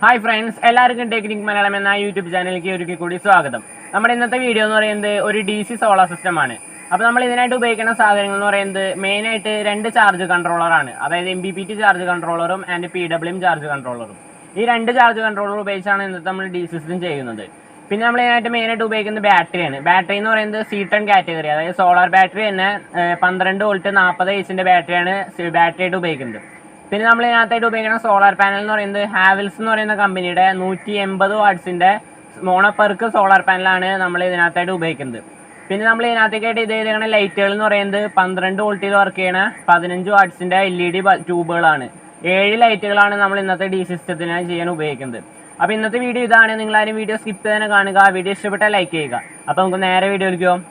Hi friends, എല്ലാവർക്കും technique Malayalam എന്ന YouTube ചാനലിലേക്ക് ഒരിക്കൽ കൂടി സ്വാഗതം. നമ്മുടെ ഇന്നത്തെ വീഡിയോ എന്ന് പറയുന്നത് ഒരു DC സോളാർ സിസ്റ്റം ആണ്. അപ്പോൾ നമ്മൾ ഇതിനായിട്ട് ഉപയോഗിക്കുന്ന സാധനങ്ങൾ എന്ന് പറയുന്നത് മെയിൻ ആയിട്ട് രണ്ട് ചാർജ് കൺട്രോളറാണ്. അതായത് MPPT ചാർജ് കൺട്രോളറും ആൻഡ് PWM ചാർജ് കൺട്രോളറും. ഈ രണ്ട് ചാർജ് കൺട്രോളർ ഉപയോഗിച്ചാണ് ഇന്നത്തെ നമ്മൾ DC സിസ്റ്റം ചെയ്യുന്നത്. പിന്നെ നമ്മൾ ഇതിനായിട്ട് മെയിനായിട്ട് ഉപയോഗിക്കുന്നത് ബാറ്ററിയാണ്. ബാറ്ററി എന്ന് പറയുന്നത് C10 കാറ്റഗറി, അതായത് സോളാർ ബാറ്ററി തന്നെ 12 വോൾട്ട് 40 എച്ചിൻ്റെ ബാറ്ററിയാണ് ബാറ്ററി ആയിട്ട് ഉപയോഗിക്കുന്നത്. പിന്നെ നമ്മൾ ഇതിനകത്തായിട്ട് ഉപയോഗിക്കുന്ന സോളാർ പാനൽ എന്ന് പറയുന്നത് ഹാവൽസ് എന്ന് പറയുന്ന കമ്പനിയുടെ 180 വാട്ട്സിൻ്റെ മോണോപെർക്ക് സോളാർ പാനലാണ് നമ്മൾ ഇതിനകത്തായിട്ട് ഉപയോഗിക്കുന്നത്. പിന്നെ നമ്മൾ ഇതിനകത്തേക്കായിട്ട് ഇത് ചെയ്തിരിക്കുന്ന ലൈറ്റുകൾ എന്ന് പറയുന്നത് 12 വോൾട്ടിൽ വർക്ക് ചെയ്യണ 15 വാട്ട്സിൻ്റെ LED ട്യൂബുകളാണ്. 7 ലൈറ്റുകളാണ് നമ്മൾ ഇന്നത്തെ DC സിസ്റ്റത്തിന് ചെയ്യാൻ ഉപയോഗിക്കുന്നത്. അപ്പോൾ ഇന്നത്തെ വീഡിയോ ഇതാണ്. നിങ്ങളാരും വീഡിയോ സ്കിപ്പ് ചെയ്ത് തന്നെ കാണുക. വീഡിയോ ഇഷ്ടപ്പെട്ടാൽ ലൈക്ക് ചെയ്യുക. അപ്പോൾ നമുക്ക് നേരെ വീഡിയോയിലേക്ക് പോകാം.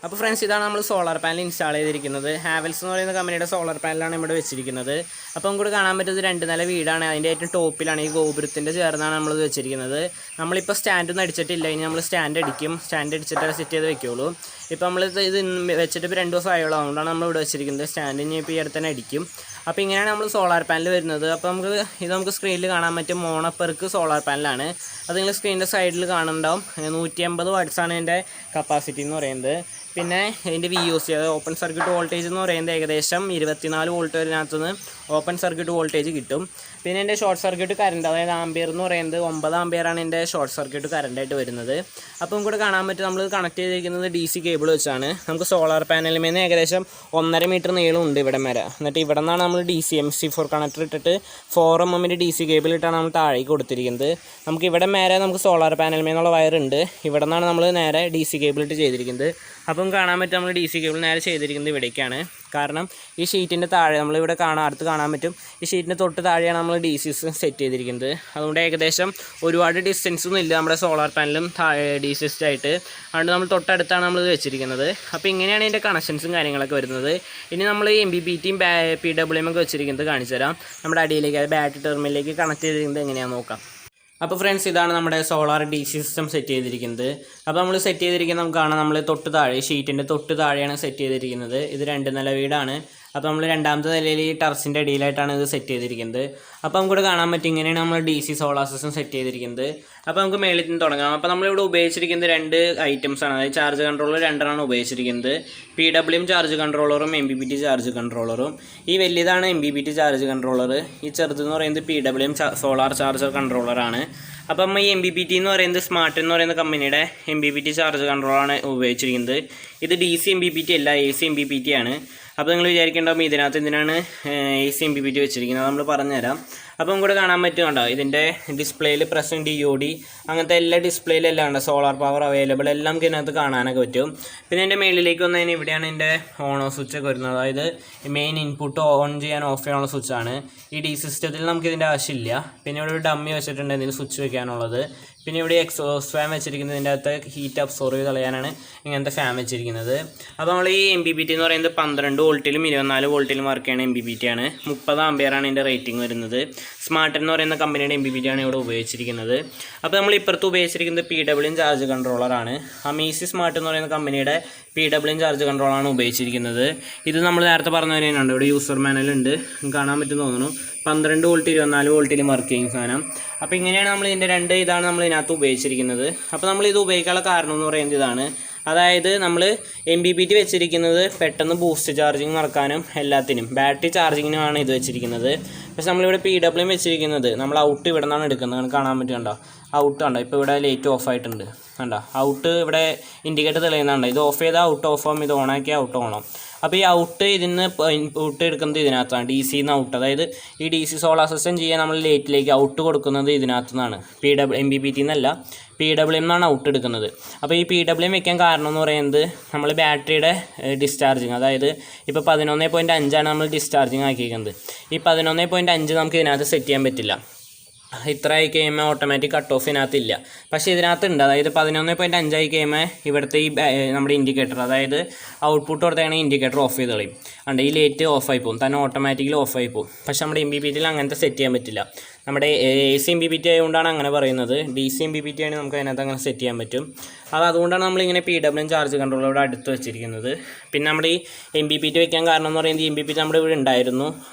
അപ്പോൾ ഫ്രണ്ട്സ്, ഇതാണ് നമ്മൾ സോളാർ പാനൽ ഇൻസ്റ്റാൾ ചെയ്തിരിക്കുന്നത്. ഹാവൽസ് എന്ന് പറയുന്ന കമ്പനിയുടെ സോളാർ പാനലാണ് ഇവിടെ വെച്ചിരിക്കുന്നത്. അപ്പോൾ നമുക്ക് കാണാൻ പറ്റുന്നത് 2 നില വീടാണ്. അതിൻ്റെ ഏറ്റവും ടോപ്പിലാണ്, ഈ ഗോപുരത്തിൻ്റെ ചേർന്നാണ് നമ്മളിത് വെച്ചിരിക്കുന്നത്. നമ്മളിപ്പോൾ സ്റ്റാൻഡൊന്നും അടിച്ചിട്ടില്ല, ഇനി നമ്മൾ സ്റ്റാൻഡ് അടിക്കും. സ്റ്റാൻഡ് അടിച്ചിട്ട് സെറ്റ് ചെയ്ത് വെക്കുള്ളൂ. ഇപ്പോൾ നമ്മൾ ഇത് വെച്ചിട്ട് ഇപ്പോൾ 2 ദിവസം ആയുള്ളൂ, അതുകൊണ്ടാണ് നമ്മൾ ഇവിടെ വെച്ചിരിക്കുന്നത്. സ്റ്റാൻഡ് ഇനി ഇപ്പോൾ ഈ അടുത്ത് തന്നെ അടിക്കും. അപ്പോൾ ഇങ്ങനെയാണ് നമ്മൾ സോളാർ പാനൽ വരുന്നത്. അപ്പോൾ നമുക്ക് സ്ക്രീനിൽ കാണാൻ പറ്റും മോണോപെർക്ക് സോളാർ പാനലാണ്. അത് നിങ്ങൾ സ്ക്രീനിൻ്റെ സൈഡിൽ കാണുന്നുണ്ടാവും. 180 വാട്ട്സാണ് ഇതിൻ്റെ കപ്പാസിറ്റി എന്ന് പറയുന്നത്. പിന്നെ ഇതിൻ്റെ VOC, അതായത് ഓപ്പൺ സർക്യൂട്ട് വോൾട്ടേജ് എന്ന് പറയുന്നത് ഏകദേശം 24 വോൾട്ട് വരെനകത്തുനിന്ന് ഓപ്പൺ സർക്യൂട്ട് വോൾട്ടേജ് കിട്ടും. പിന്നെ എൻ്റെ ഷോർട്ട് സർക്യൂട്ട് കറണ്ട്, അതായത് ആംബിയർ എന്ന് പറയുന്നത് 9 ആംബിയറാണ് എൻ്റെ ഷോർട്ട് സർക്യൂട്ട് കറണ്ടായിട്ട് വരുന്നത്. അപ്പോൾ നമുക്ക് കാണാൻ പറ്റും നമ്മൾ കണക്ട് ചെയ്തിരിക്കുന്നത് DC കേബിൾ വെച്ചാണ്. നമുക്ക് സോളാർ പാനലിൽ നിന്ന് ഏകദേശം 1.5 മീറ്റർ നീളമുണ്ട് ഇവിടെ വരെ. എന്നിട്ട് ഇവിടെ നിന്നാണ് നമ്മൾ DC MC4 കണക്ടർ ഇട്ടിട്ട് 4 mm DC കേബിൾ ഇട്ടാണ് നമ്മൾ താഴേക്ക് കൊടുത്തിരിക്കുന്നത്. നമുക്ക് ഇവിടെ നേരെ നമുക്ക് സോളാർ പാനലിൽ നിന്നുള്ള വയറുണ്ട്. ഇവിടെ നിന്നാണ് നമ്മൾ നേരെ DC കേബിൾ ഇട്ട് ചെയ്തിരിക്കുന്നത്. അപ്പം കാണാൻ പറ്റും നമ്മൾ DC കേബിൾ നേരെ ചെയ്തിരിക്കുന്നത് ഇവിടേക്കാണ്. കാരണം ഈ ഷീറ്റിൻ്റെ താഴെ നമ്മളിവിടെ അടുത്ത് കാണാൻ പറ്റും, ഈ ഷീറ്റിൻ്റെ തൊട്ട് താഴെയാണ് നമ്മൾ DC സെറ്റ് ചെയ്തിരിക്കുന്നത്. അതുകൊണ്ട് ഏകദേശം ഒരുപാട് ഡിസ്റ്റൻസ് ഒന്നും ഇല്ല നമ്മുടെ സോളാർ പാനലും DC ആയിട്ട്. അതുകൊണ്ട് നമ്മൾ തൊട്ടടുത്താണ് നമ്മളിത് വെച്ചിരിക്കുന്നത്. അപ്പോൾ ഇങ്ങനെയാണ് ഇതിൻ്റെ കണക്ഷൻസും കാര്യങ്ങളൊക്കെ വരുന്നത്. ഇനി നമ്മൾ MPPTയും PWM ഒക്കെ വെച്ചിരിക്കുന്നത് കാണിച്ചു തരാം. നമ്മുടെ അടിയിലേക്ക്, അത് ബാറ്ററി ടെർമിനലിലേക്ക് കണക്ട് ചെയ്തിരിക്കുന്നത് എങ്ങനെയാണെന്ന് നോക്കാം. അപ്പോൾ ഫ്രണ്ട്സ്, ഇതാണ് നമ്മുടെ സോളാർ DC സിസ്റ്റം സെറ്റ് ചെയ്തിരിക്കുന്നത്. അപ്പോൾ നമ്മൾ സെറ്റ് ചെയ്തിരിക്കുന്നത് നമുക്ക് കാണാം, നമ്മൾ തൊട്ട് താഴെ ഷീറ്റിൻ്റെ തൊട്ട് താഴെയാണ് സെറ്റ് ചെയ്തിരിക്കുന്നത്. ഇത് 2 നില വീടാണ്. അപ്പോൾ നമ്മൾ രണ്ടാമത്തെ നിലയിൽ ഈ ടെറസിൻ്റെ അടിയിലായിട്ടാണ് ഇത് സെറ്റ് ചെയ്തിരിക്കുന്നത്. അപ്പോൾ നമുക്കിവിടെ കാണാൻ പറ്റും ഇങ്ങനെയാണ് നമ്മൾ DC സോളാർ സിസ്റ്റം സെറ്റ് ചെയ്തിരിക്കുന്നത്. അപ്പോൾ നമുക്ക് മേളിൽ നിന്ന് തുടങ്ങാം. അപ്പോൾ നമ്മളിവിടെ ഉപയോഗിച്ചിരിക്കുന്നത് 2 ഐറ്റംസാണ്, അതായത് ചാർജ് കൺട്രോളർ 2 ഉപയോഗിച്ചിരിക്കുന്നത്. PWM ചാർജ് കൺട്രോളറും MPPT ചാർജ് കൺട്രോളറും. ഈ വലിയതാണ് MPPT ചാർജ് കൺട്രോളർ, ഈ ചെറുതെന്ന് പറയുന്നത് PWM സോളാർ ചാർജർ കൺട്രോളറാണ്. അപ്പം ഈ MPPT എന്ന് പറയുന്നത് സ്മാർട്ട് എന്ന് പറയുന്ന കമ്പനിയുടെ MPPT ചാർജ് കൺട്രോളറാണ് ഉപയോഗിച്ചിരിക്കുന്നത്. ഇത് DC MPPT അല്ല, AC MPPT ആണ്. അപ്പോൾ നിങ്ങൾ വിചാരിക്കേണ്ടാവും ഇതിനകത്ത് എന്തിനാണ് AC MPPT വെച്ചിരിക്കുന്നത്, നമ്മൾ പറഞ്ഞുതരാം. അപ്പോൾ നമുക്ക് കാണാൻ പറ്റും, കണ്ടോ ഇതിൻ്റെ ഡിസ്പ്ലേയിൽ പ്രസൻറ്റ് DOD അങ്ങനത്തെ എല്ലാ ഡിസ്പ്ലേയിലെല്ലാം ഉണ്ട്, സോളാർ പവർ അവൈലബിൾ എല്ലാം നമുക്ക് ഇതിനകത്ത് കാണാനൊക്കെ പറ്റും. പിന്നെ എൻ്റെ മേളിലേക്ക് വന്നതിന് ഇവിടെയാണ് എൻ്റെ ഓൺ ഓഫ് സ്വിച്ച് ഒക്കെ വരുന്നത്, അതായത് മെയിൻ ഇൻപുട്ട് ഓൺ ചെയ്യാൻ ഓഫ് ചെയ്യാനുള്ള സ്വിച്ചാണ്. ഈ DC സിസ്റ്റത്തിൽ നമുക്ക് ഇതിൻ്റെ ആവശ്യമില്ല. പിന്നെ ഇവിടെ ഒരു ഡമ്മി വെച്ചിട്ടുണ്ട് ഇതിന് സ്വിച്ച് വെക്കാനുള്ളത്. പിന്നെ ഇവിടെ എക്സോസ്റ്റ് ഫാൻ വെച്ചിരിക്കുന്നത് ഇതിൻ്റെ അകത്ത് ഹീറ്റ് അബ്സോർവ് ചെയ്ത് കളയാനാണ് ഇങ്ങനത്തെ ഫാൻ വെച്ചിരിക്കുന്നത്. അപ്പോൾ നമ്മൾ ഈ MPPT എന്ന് പറയുന്നത് 12 വോൾട്ടിലും 24 വോൾട്ടിലും വർക്ക് ചെയ്യുന്ന MPPT ആണ്. 30 ആംബിയറാണ് ഇതിൻ്റെ റേറ്റിംഗ് വരുന്നത്. സ്മാർട്ട് എന്ന് പറയുന്ന കമ്പനിയുടെ MPPT ആണ് ഇവിടെ ഉപയോഗിച്ചിരിക്കുന്നത്. അപ്പോൾ നമ്മൾ ഇപ്പുറത്ത് ഉപയോഗിച്ചിരിക്കുന്നത് PWM ചാർജ് കൺട്രോളറാണ്. അമീസി സ്മാർട്ട് എന്ന് പറയുന്ന കമ്പനിയുടെ PWM ചാർജ് കൺട്രോളറാണ് ഉപയോഗിച്ചിരിക്കുന്നത്. ഇത് നമ്മൾ നേരത്തെ പറഞ്ഞ പോലെയാണ്, ഇവിടെ യൂസർ മാനുവലുണ്ട്, കാണാൻ പറ്റും തോന്നുന്നു. 12 വോൾട്ട് 24 വോൾട്ടിലും വർക്ക് ചെയ്യുന്ന സാധനം. അപ്പോൾ ഇങ്ങനെയാണ് നമ്മൾ ഇതിൻ്റെ ഇതാണ് നമ്മൾ ഇതിനകത്ത് ഉപയോഗിച്ചിരിക്കുന്നത്. അപ്പോൾ നമ്മൾ ഇത് ഉപയോഗിക്കാനുള്ള കാരണം എന്ന് പറയുന്നത് ഇതാണ്, അതായത് നമ്മൾ MPPT വെച്ചിരിക്കുന്നത് പെട്ടെന്ന് ബൂസ്റ്റ് ചാർജിങ് നടക്കാനും എല്ലാത്തിനും ബാറ്ററി ചാർജിങ്ങിനുമാണ് ഇത് വെച്ചിരിക്കുന്നത്. പക്ഷേ നമ്മളിവിടെ PWM വെച്ചിരിക്കുന്നത് നമ്മൾ ഔട്ട് ഇവിടെ നിന്നാണ് എടുക്കുന്നത്, കാണാൻ പറ്റുന്നുണ്ടോ ഔട്ട് കണ്ടോ. ഇപ്പോൾ ഇവിടെ ലൈറ്റ് ഓഫ് ആയിട്ടുണ്ട് കണ്ടോ, ഔട്ട് ഇവിടെ ഇൻഡിക്കേറ്റർ തെളിയുന്നുണ്ടോ. ഇത് ഓഫ് ചെയ്താൽ ഔട്ട് ഓഫ് ആവും, ഇത് ഓണാക്കിയാൽ ഔട്ട് ഓണാവും. അപ്പോൾ ഈ ഔട്ട് ഇതിന് ഇൻപുട്ട് എടുക്കുന്നത് ഇതിനകത്താണ്, DC-ന്ന് ഔട്ട്. അതായത് ഈ DC സോളാർ സിസ്റ്റം ചെയ്യാൻ നമ്മൾ ലൈറ്റിലേക്ക് ഔട്ട് കൊടുക്കുന്നത് ഇതിനകത്തു നിന്നാണ്, MPPT എന്നല്ല PWM എന്നാണ് ഔട്ട് എടുക്കുന്നത്. അപ്പോൾ ഈ PWM വെക്കാൻ കാരണം എന്ന് പറയുന്നത് നമ്മൾ ബാറ്ററിയുടെ ഡിസ്ചാർജിങ്, അതായത് ഇപ്പോൾ 11.5 നമ്മൾ ഡിസ്ചാർജിങ് ആക്കിയിരിക്കുന്നത്. ഈ 11.5 നമുക്ക് ഇതിനകത്ത് സെറ്റ് ചെയ്യാൻ പറ്റില്ല. ഇത്ര ആയി കഴിയുമ്പോൾ ഓട്ടോമാറ്റിക് കട്ട് ഓഫ് ഇതിനകത്തില്ല. പക്ഷേ ഇതിനകത്തുണ്ട്, അതായത് 11.5 ആയി കഴിയുമ്പോൾ ഇവിടുത്തെ ഈ നമ്മുടെ ഇൻഡിക്കേറ്റർ, അതായത് ഔട്ട്പുട്ട് കൊടുത്താണെങ്കിൽ ഇൻഡിക്കേറ്റർ ഓഫ് ചെയ്ത് കളയും. അതുകൊണ്ട് ഈ ലൈറ്റ് ഓഫായി പോകും, തന്നെ ഓട്ടോമാറ്റിക്കലി ഓഫായി പോകും. പക്ഷേ നമ്മുടെ MPPTയിൽ അങ്ങനത്തെ സെറ്റ് ചെയ്യാൻ പറ്റില്ല. നമ്മുടെ AC MPPT ആയതുകൊണ്ടാണ് അങ്ങനെ പറയുന്നത്. DC MPPT ആണെങ്കിൽ നമുക്ക് അതിനകത്ത് അങ്ങനെ സെറ്റ് ചെയ്യാൻ പറ്റും. അതുകൊണ്ടാണ് നമ്മളിങ്ങനെ PWM ചാർജ് കൺട്രോളർ ഇവിടെ അടുത്ത് വെച്ചിരിക്കുന്നത്. പിന്നെ നമ്മുടെ ഈ MPPT വയ്ക്കാൻ കാരണം എന്ന് പറയുന്നത് MPPT നമ്മുടെ ഇവിടെ ഉണ്ടായിരുന്നു,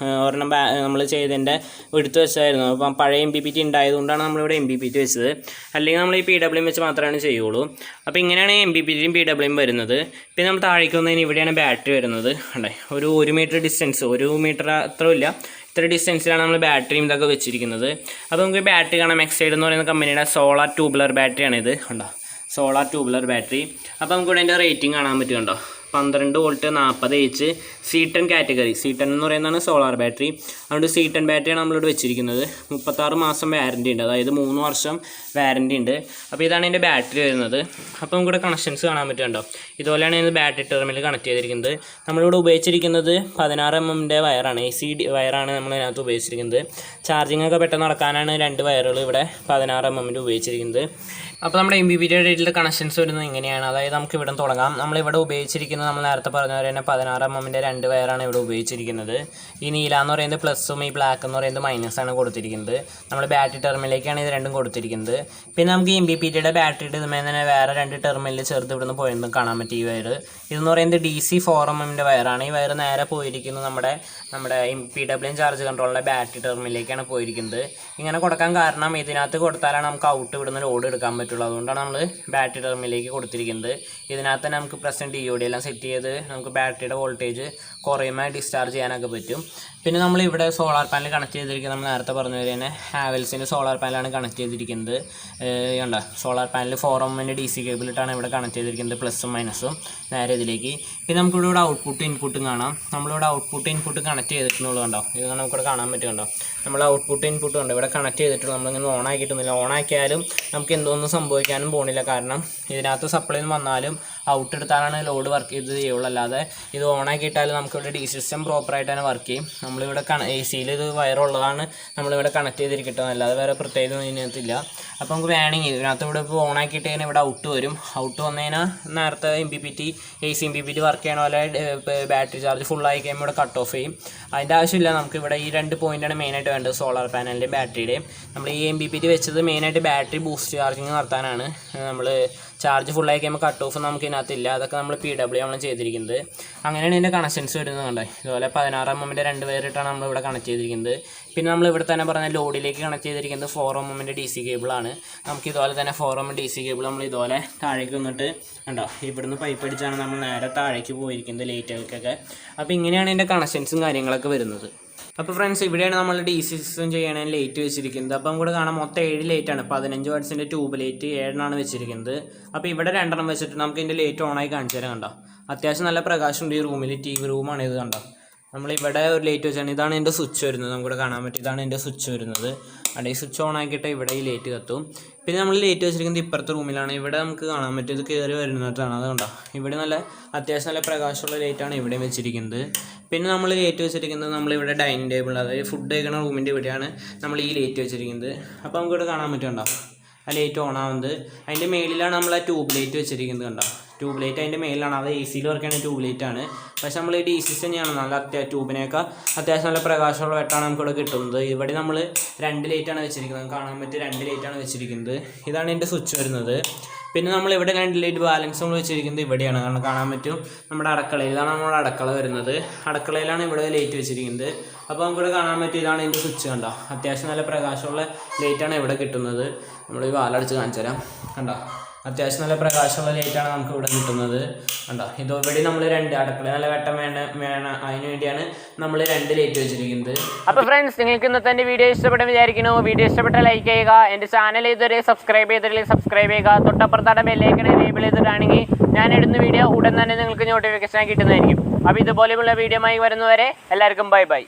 ഒരെണ്ണം നമ്മൾ ചെയ്തതിൻ്റെ എടുത്ത് വെച്ചായിരുന്നു. അപ്പം പഴയ MPPT ഉണ്ടായതുകൊണ്ടാണ് നമ്മളിവിടെ MPPT വെച്ചത്. അല്ലെങ്കിൽ നമ്മൾ ഈ PWM വെച്ച് മാത്രമാണ് ചെയ്യുള്ളൂ. അപ്പോൾ ഇങ്ങനെയാണ് MPPTയും PWM വരുന്നത്. പിന്നെ നമ്മൾ താഴേക്ക് വന്നതിന് ഇവിടെയാണ് ബാറ്ററി വരുന്നത്. അല്ലേ, ഒരു 1 മീറ്റർ ഡിസ്റ്റൻസ്, 1 മീറ്റർ അത്രയില്ല, ഇത്ര ഡിസ്റ്റൻസിലാണ് നമ്മൾ ബാറ്ററിയും ഇതൊക്കെ വെച്ചിരിക്കുന്നത്. അപ്പോൾ നമുക്ക് ബാറ്ററി കാണാം. എക്സൈഡ് എന്ന് പറയുന്ന കമ്പനിയുടെ സോളാർ ട്യൂബുലർ ബാറ്ററിയാണിത്. ഉണ്ടോ, സോളാർ ട്യൂബുലർ ബാറ്ററി. അപ്പോൾ നമുക്ക് ഇവിടെ അതിൻ്റെ റേറ്റിംഗ് കാണാൻ പറ്റുന്നുണ്ടോ, 12 volt 40 H C10 category. C10 എന്ന് പറയുന്നതാണ് സോളാർ ബാറ്ററി. അതുകൊണ്ട് C10 ബാറ്ററിയാണ് നമ്മളിവിടെ വെച്ചിരിക്കുന്നത്. 36 മാസം വാറൻറ്റി ഉണ്ട്, അതായത് 3 വർഷം വാറൻറ്റി ഉണ്ട്. അപ്പോൾ ഇതാണ് ഇതിൻ്റെ ബാറ്ററി വരുന്നത്. അപ്പോൾ നമുക്കിവിടെ കണക്ഷൻസ് കാണാൻ പറ്റുന്നുണ്ടോ, ഇതുപോലെയാണ് ഇത് ബാറ്ററി ടെർമിനൽ കണക്ട് ചെയ്തിരിക്കുന്നത്. നമ്മളിവിടെ ഉപയോഗിച്ചിരിക്കുന്നത് 16 mm വയറാണ്, AC വയറാണ് നമ്മൾ അതിനകത്ത് ഉപയോഗിച്ചിരിക്കുന്നത്. ചാർജിങ് ഒക്കെ പെട്ടെന്ന് നടക്കാനാണ് 2 വയറുകൾ ഇവിടെ 16 mm ഉപയോഗിച്ചിരിക്കുന്നത്. അപ്പോൾ നമ്മുടെ MPPT ഡേറ്റിലെ കണക്ഷൻസ് വരുന്നത് ഇങ്ങനെയാണ്. അതായത് നമുക്ക് ഇവിടെ തുടങ്ങാം. നമ്മളിവിടെ ഉപയോഗിച്ചിരിക്കുന്നത് നമ്മൾ നേരത്തെ പറഞ്ഞ പോലെ തന്നെ 16 mm 2 വയറാണ് ഇവിടെ ഉപയോഗിച്ചിരിക്കുന്നത്. ഈ നീല എന്ന് പറയുന്നത് പ്ലസും ഈ ബ്ലാക്ക് എന്ന് പറയുന്നത് മൈനസാണ് കൊടുത്തിരിക്കുന്നത്. നമ്മൾ ബാറ്ററി ടെർമിനലിലേക്കാണ് ഇത് രണ്ടും കൊടുത്തിരിക്കുന്നത്. പിന്നെ നമുക്ക് ഈ MPPTയുടെ ബാറ്ററി ഇതുമേ തന്നെ വേറെ 2 ടെർമിനൽ ചേർത്ത് ഇവിടുന്ന് പോയെന്ന് കാണാൻ പറ്റും. ഈ വയർ ഇതെന്ന് പറയുന്നത് DC 4 mm വയറാണ്. ഈ വയർ നേരെ പോയിരിക്കുന്നത് നമ്മുടെ PWM ചാർജ് കൺട്രോളിലെ ബാറ്ററി ടെർമിനലിലേക്കാണ് പോയിരിക്കുന്നത്. ഇങ്ങനെ കൊടുക്കാൻ കാരണം ഇതിനകത്ത് കൊടുത്താലാണ് നമുക്ക് ഔട്ട് ഇവിടുന്ന് ലോഡ് എടുക്കാൻ പറ്റുള്ളൂ. അതുകൊണ്ടാണ് നമ്മൾ ബാറ്ററി ടെർമിനലിലേക്ക് കൊടുത്തിരിക്കുന്നത്. ഇതിനകത്ത് തന്നെ നമുക്ക് പ്രസൻറ്റ് DOD എല്ലാം സെറ്റ് ചെയ്ത് നമുക്ക് ബാറ്ററിയുടെ വോൾട്ടേജ് കുറയുമ്പോൾ ഡിസ്ചാർജ് ചെയ്യാനൊക്കെ പറ്റും. പിന്നെ നമ്മളിവിടെ സോളാർ പാനൽ കണക്ട് ചെയ്തിരിക്കുന്നത് നമ്മൾ നേരത്തെ പറഞ്ഞ പോലെ തന്നെ ഹാവൽസിൻ്റെ സോളാർ പാനലാണ് കണക്ട് ചെയ്തിരിക്കുന്നത്. കണ്ട, solar panel 4 mm DC cable ഇട്ടാണ് ഇവിടെ കണക്ട് ചെയ്തിരിക്കുന്നത്, പ്ലസും മൈനസും നേരെ ഇതിലേക്ക്. പിന്നെ നമുക്കിവിടെ ഔട്ട്പുട്ടും ഇൻപുട്ടും കാണാം. നമ്മളിവിടെ ഔട്ട്പുട്ട് ഇൻപുട്ട് കണക്ട് ചെയ്തിട്ടുള്ളൂ. കണ്ടോ, ഇത് നമുക്കിവിടെ കാണാൻ പറ്റുന്നുണ്ടോ, നമ്മൾ ഔട്ട്പുട്ട് ഇൻപുട്ടും ഉണ്ട് ഇവിടെ കണക്ട് ചെയ്തിട്ടുള്ളൂ. നമ്മളിങ്ങനെ ഓൺ ആക്കിയിട്ടൊന്നുമില്ല. ഓൺ ആക്കിയാലും നമുക്ക് എന്തോന്നും സംഭവിക്കാനും പോകുന്നില്ല. കാരണം ഇതിനകത്ത് സപ്ലൈ വന്നാലും ഔട്ട് എടുത്താലാണ് ലോഡ് വർക്ക് ചെയ്ത് ചെയ്യുള്ളൂ. അല്ലാതെ ഇത് ഓൺ ആക്കിയിട്ടാലും നമുക്കിവിടെ DC സിസ്റ്റം പ്രോപ്പറായിട്ട് തന്നെ വർക്ക് ചെയ്യും. നമ്മളിവിടെ AC-യിൽ ഇത് വയറുള്ളതാണ് നമ്മളിവിടെ കണക്ട് ചെയ്തിരിക്കട്ടെ, അല്ലാതെ വേറെ പ്രത്യേകത ഇതിനകത്തില്ല. അപ്പോൾ നമുക്ക് വേണമെങ്കിൽ ഇതിനകത്ത് ഇവിടെ ഇപ്പോൾ ഓൺ ആക്കിയിട്ട് കഴിഞ്ഞാൽ ഇവിടെ ഔട്ട് വരും. ഔട്ട് വന്നു കഴിഞ്ഞാൽ നേരത്തെ AC MPPT വർക്ക് ചെയ്യണ പോലെ ബാറ്ററി ചാർജ് ഫുള്ളായി കഴിയുമ്പോൾ ഇവിടെ കട്ട് ഓഫ് ചെയ്യും. അതിൻ്റെ ആവശ്യമില്ല. നമുക്കിവിടെ ഈ 2 പോയിൻ്റാണ് മെയിനായിട്ട് വേണ്ടത്, സോളാർ പാനലിൻ്റെയും ബാറ്ററിയുടെയും. നമ്മൾ ഈ MPPT വെച്ചത് മെയിനായിട്ട് ബാറ്ററി ബൂസ്റ്റ് ചാർജിങ് നടത്താനാണ്. നമ്മൾ ചാർജ് ഫുള്ളായി കഴിയുമ്പോൾ കട്ട് ഓഫ് നമുക്ക് ഇതിനകത്തില്ല. അതൊക്കെ നമ്മൾ PWM ആണ് ചെയ്തിരിക്കുന്നത്. അങ്ങനെയാണ് ഇതിൻ്റെ കണക്ഷൻസ് വരുന്നത്. കണ്ടേ, ഇതുപോലെ 16 mm 2 വയറിട്ടാണ് നമ്മളിവിടെ കണക്ട് ചെയ്തിരിക്കുന്നത്. പിന്നെ നമ്മൾ ഇവിടെ തന്നെ പറഞ്ഞ ലോഡിലേക്ക് കണക്ട് ചെയ്തിരിക്കുന്നത് 4 mm DC കേബിളാണ്. നമുക്ക് ഇതുപോലെ തന്നെ 4 mm DC കേബിൾ നമ്മൾ ഇതുപോലെ താഴേക്ക് വന്നിട്ട് കണ്ടോ, ഇവിടുന്ന് പൈപ്പ് അടിച്ചാണ് നമ്മൾ നേരെ താഴേക്ക് പോയിരിക്കുന്നത് ലൈറ്റുകൾക്കൊക്കെ. അപ്പോൾ ഇങ്ങനെയാണ് ഇതിൻ്റെ കണക്ഷൻസും കാര്യങ്ങളൊക്കെ വരുന്നത്. അപ്പോൾ ഫ്രണ്ട്സ്, ഇവിടെയാണ് നമ്മൾ DC സിസ്റ്റം ചെയ്യണതിന് ലൈറ്റ് വെച്ചിരിക്കുന്നത്. അപ്പോൾ നമുക്ക് കാണാം മൊത്തം 7 ലൈറ്റാണ്. 15 വാട്ട്സിൻ്റെ ട്യൂബ് ലൈറ്റ് 7 വെച്ചിരിക്കുന്നത്. അപ്പോൾ ഇവിടെ 2 വെച്ചിട്ട് നമുക്ക് ഇതിൻ്റെ ലൈറ്റ് ഓണായി കാണിച്ചു തരാം. കണ്ടോ, അത്യാവശ്യം നല്ല പ്രകാശമുണ്ട് ഈ റൂമിൽ. TV റൂമാണ് ഇത്. കണ്ടോ, നമ്മളിവിടെ ഒരു ലൈറ്റ് വെച്ചാണ്. ഇതാണ് എൻ്റെ സ്വിച്ച് വരുന്നത്, നമുക്കിവിടെ കാണാൻ പറ്റും. ഇതാണ് എൻ്റെ സ്വിച്ച് വരുന്നത്. അവിടെ ഈ സ്വിച്ച് ഓൺ ആക്കിയിട്ട് ഇവിടെ ഈ ലൈറ്റ് കത്തും. പിന്നെ നമ്മൾ ലൈറ്റ് വെച്ചിരിക്കുന്നത് ഇപ്പുറത്തെ റൂമിലാണ്. ഇവിടെ നമുക്ക് കാണാൻ പറ്റും ഇത് കയറി വരുന്നതാണ്. അതുകൊണ്ടോ ഇവിടെ നല്ല അത്യാവശ്യം നല്ല പ്രകാശമുള്ള ലൈറ്റാണ് ഇവിടെയും വെച്ചിരിക്കുന്നത്. പിന്നെ നമ്മൾ ലൈറ്റ് വെച്ചിരിക്കുന്നത് നമ്മളിവിടെ ഡൈനിങ് ടേബിൾ, അതായത് ഫുഡ് കഴിക്കുന്ന റൂമിൻ്റെ ഇവിടെയാണ് നമ്മൾ ഈ ലൈറ്റ് വെച്ചിരിക്കുന്നത്. അപ്പോൾ നമുക്കിവിടെ കാണാൻ പറ്റുന്നുണ്ടോ ആ ലൈറ്റ് ഓൺ ആവുന്നത്. അതിൻ്റെ മേളിലാണ് നമ്മൾ ആ ട്യൂബ് ലൈറ്റ് വെച്ചിരിക്കുന്നത്. കണ്ടോ, ട്യൂബ് ലൈറ്റ് അതിൻ്റെ മേളിലാണ്. അത് AC-യിൽ വർക്ക് ചെയ്യുന്ന ട്യൂബ് ലൈറ്റാണ്. പക്ഷേ നമ്മൾ ഈ DC സിസ്റ്റം ചെയ്യണം. നല്ല ട്യൂബിനേക്കാൾ അത്യാവശ്യം നല്ല പ്രകാശമുള്ള വെട്ടാണ് നമുക്കിവിടെ കിട്ടുന്നത്. ഇവിടെ നമ്മൾ 2 ലൈറ്റാണ് വെച്ചിരിക്കുന്നത്. കാണാൻ പറ്റും 2 ലൈറ്റാണ് വെച്ചിരിക്കുന്നത്. ഇതാണ് എൻ്റെ സ്വിച്ച് വരുന്നത്. പിന്നെ നമ്മളിവിടെ 2 ലൈറ്റ് ബാലൻസ് നമ്മൾ വെച്ചിരിക്കുന്നത് ഇവിടെയാണ്. കാരണം കാണാൻ പറ്റും നമ്മുടെ അടുക്കളയിൽ. ഇതാണ് നമ്മുടെ അടുക്കള വരുന്നത്. അടുക്കളയിലാണ് ഇവിടെ ലൈറ്റ് വെച്ചിരിക്കുന്നത്. അപ്പോൾ നമുക്കിവിടെ കാണാൻ പറ്റും ഇതാണ് എൻ്റെ സ്വിച്ച്. കണ്ടോ, അത്യാവശ്യം നല്ല പ്രകാശമുള്ള ലൈറ്റാണ് ഇവിടെ കിട്ടുന്നത്. നമ്മൾ ഈ വാലടിച്ച് കാണിച്ചു തരാം. കണ്ടോ, അത്യാവശ്യം നല്ല പ്രകാശമുള്ള ലൈറ്റാണ് നമുക്ക് ഇവിടെ കിട്ടുന്നത്. കണ്ടോ, ഇതോടെ നമ്മൾ 2 അടുക്കള നല്ല വെട്ടം വേണം അതിന് വേണ്ടിയാണ് നമ്മൾ 2 ലൈറ്റ് വെച്ചിരിക്കുന്നത്. അപ്പോൾ ഫ്രണ്ട്സ്, നിങ്ങൾക്ക് ഇന്നത്തെ എൻ്റെ വീഡിയോ ഇഷ്ടപ്പെട്ടെന്ന് വിചാരിക്കുന്നു. വീഡിയോ ഇഷ്ടപ്പെട്ടാൽ ലൈക്ക് ചെയ്യുക. എൻ്റെ ചാനൽ ഇതുവരെ സബ്സ്ക്രൈബ് ചെയ്തിട്ടില്ലെങ്കിൽ സബ്സ്ക്രൈബ് ചെയ്യുക. തൊട്ടപ്പുറത്താണ് ബെല്ലൈക്കൺ എനേബിൾ ചെയ്തിട്ടാണെങ്കിൽ ഞാൻ ഇടുന്ന വീഡിയോ ഉടൻ തന്നെ നിങ്ങൾക്ക് നോട്ടിഫിക്കേഷൻ കിട്ടുന്നതായിരിക്കും. അപ്പോൾ ഇതുപോലെയുള്ള വീഡിയോ ആയി വരുന്നവരെ എല്ലാവർക്കും ബൈ ബൈ.